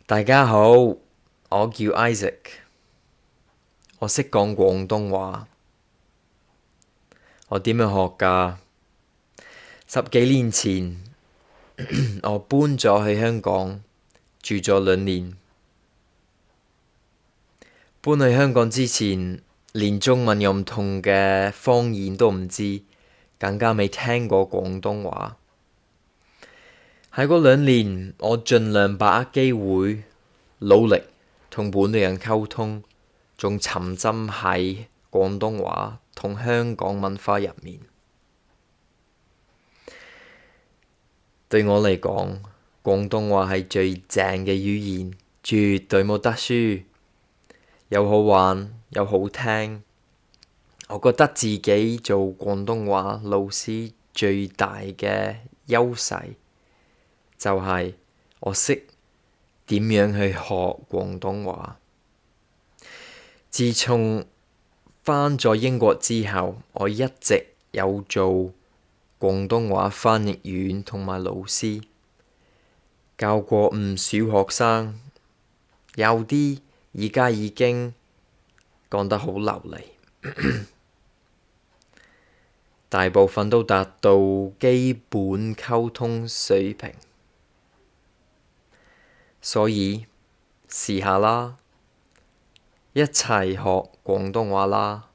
大家好，我叫 Isaac，我識講廣東話。我點樣學㗎？10幾年前，我搬咗去香港，住咗2年。搬去香港之前，連中文有唔同嘅方言都唔知，更加未聽過廣東話。喺嗰2年，我盡量把握機會，努力同本地人溝通，仲沉浸喺廣東話同香港文化入面。對我嚟講，廣東話係最正嘅語言，絕對冇得輸，又好玩又好聽。我覺得自己做廣東話老師最大嘅優勢就係我識點樣去學廣東話。自從返咗英國之後，我一直有做廣東話翻譯員同埋老師，教過唔少學生，有啲而家已經講得好流利，大部分都達到基本溝通水平，所以試下啦，一齊學廣東話啦！